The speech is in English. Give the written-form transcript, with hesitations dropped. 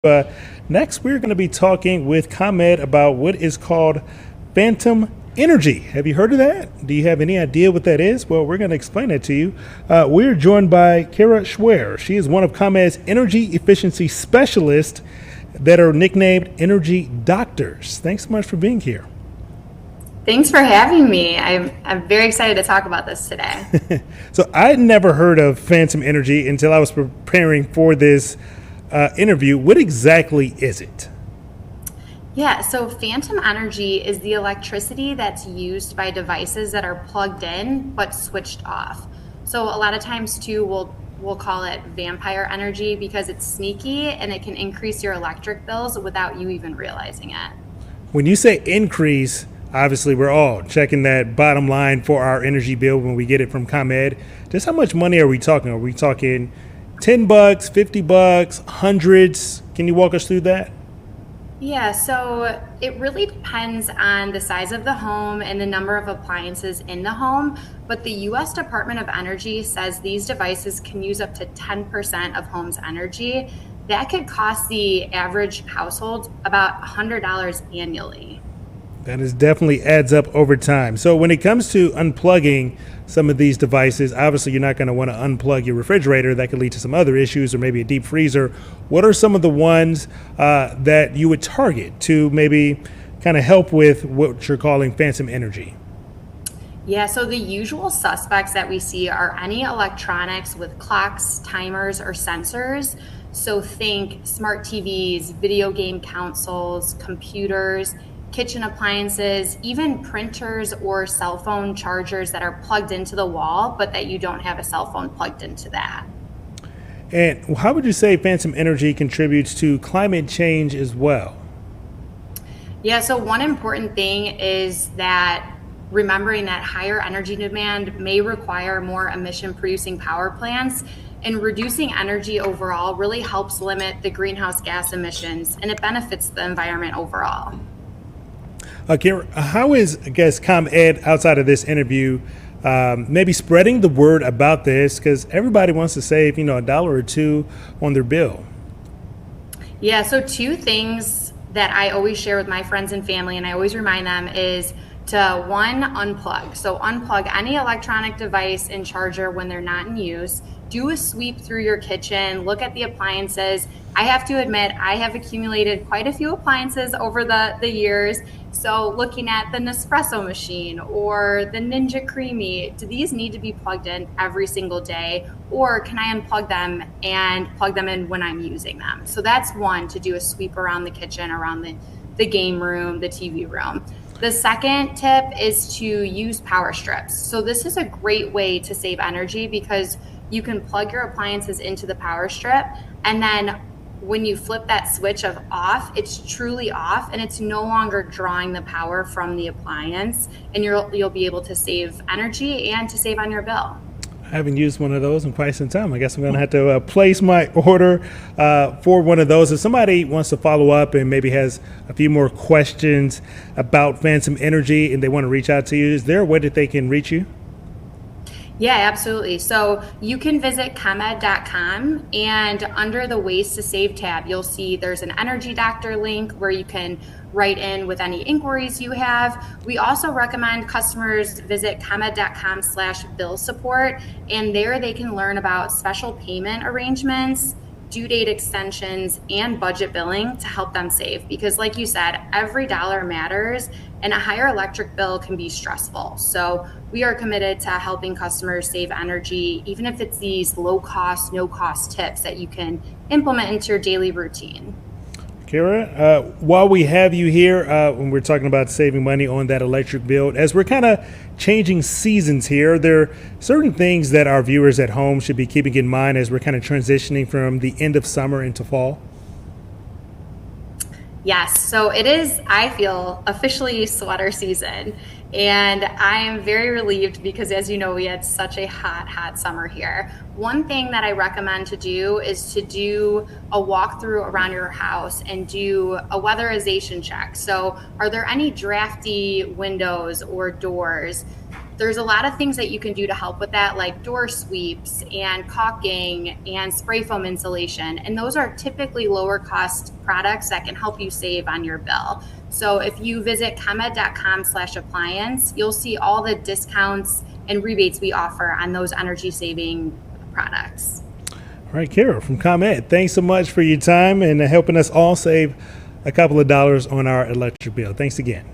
Uh, Next, we're going to be talking with ComEd about what is called phantom energy. Have you heard of that? Do you have any idea what that is? Well, we're going to explain it to you. We're joined by Kara Schwer. She is one of ComEd's energy efficiency specialists that are nicknamed Energy Doctors. Thanks so much for being here. Thanks for having me. I'm very excited to talk about this today. So I had never heard of phantom energy until I was preparing for this interview. What exactly is it? Yeah, so phantom energy is the electricity that's used by devices that are plugged in but switched off. So a lot of times too we'll call it vampire energy because it's sneaky and it can increase your electric bills without you even realizing it. When you say increase, obviously we're all checking that bottom line for our energy bill when we get it from ComEd. Just how much money are we talking? Are we talking $10, $50, hundreds? Can you walk us through that? Yeah, so it really depends on the size of the home and the number of appliances in the home. But the US Department of Energy says these devices can use up to 10% of home's energy. That could cost the average household about $100 annually. That is definitely adds up over time. So when it comes to unplugging some of these devices, obviously you're not going to want to unplug your refrigerator. That could lead to some other issues, or maybe a deep freezer. What are some of the ones that you would target to maybe kind of help with what you're calling phantom energy? Yeah, so the usual suspects that we see are any electronics with clocks, timers, or sensors. So think smart TVs, video game consoles, computers, kitchen appliances, even printers or cell phone chargers that are plugged into the wall, but that you don't have a cell phone plugged into that. And how would you say phantom energy contributes to climate change as well? Yeah, so one important thing is that remembering that higher energy demand may require more emission producing power plants, and reducing energy overall really helps limit the greenhouse gas emissions and it benefits the environment overall. Kira, how is, I guess, ComEd outside of this interview maybe spreading the word about this? Because everybody wants to save, a dollar or two on their bill. Yeah, so two things that I always share with my friends and family, and I always remind them, is to one, unplug. So unplug any electronic device and charger when they're not in use. Do a sweep through your kitchen, look at the appliances. I have to admit, I have accumulated quite a few appliances over the years. So looking at the Nespresso machine or the Ninja Creamy, do these need to be plugged in every single day? Or can I unplug them and plug them in when I'm using them? So that's one, to do a sweep around the kitchen, around the game room, the TV room. The second tip is to use power strips. So this is a great way to save energy because you can plug your appliances into the power strip, and then when you flip that switch of off, it's truly off and it's no longer drawing the power from the appliance, and you'll be able to save energy and to save on your bill. I haven't used one of those in quite some time. I guess I'm going to have to place my order for one of those. If somebody wants to follow up and maybe has a few more questions about phantom energy and they want to reach out to you, is there a way that they can reach you? Yeah, absolutely. So you can visit ComEd.com, and under the Ways to Save tab, you'll see there's an Energy Doctor link where you can write in with any inquiries you have. We also recommend customers visit ComEd.com/bill support, and there they can learn about special payment arrangements, due date extensions, and budget billing to help them save. Because like you said, every dollar matters and a higher electric bill can be stressful. So we are committed to helping customers save energy, even if it's these low cost, no cost tips that you can implement into your daily routine. Kara, while we have you here, when we're talking about saving money on that electric bill, as we're kind of changing seasons here, there are certain things that our viewers at home should be keeping in mind as we're kind of transitioning from the end of summer into fall. Yes, so it is, I feel, officially sweater season. And I am very relieved because, as you know, we had such a hot summer here. One thing that I recommend to do is to do a walkthrough around your house and do a weatherization check. So are there any drafty windows or doors? there's a lot of things that you can do to help with that, like door sweeps and caulking and spray foam insulation. And those are typically lower cost products that can help you save on your bill. So if you visit ComEd.com/appliance, you'll see all the discounts and rebates we offer on those energy saving products. All right, Carol from ComEd, thanks so much for your time and helping us all save a couple of dollars on our electric bill. Thanks again.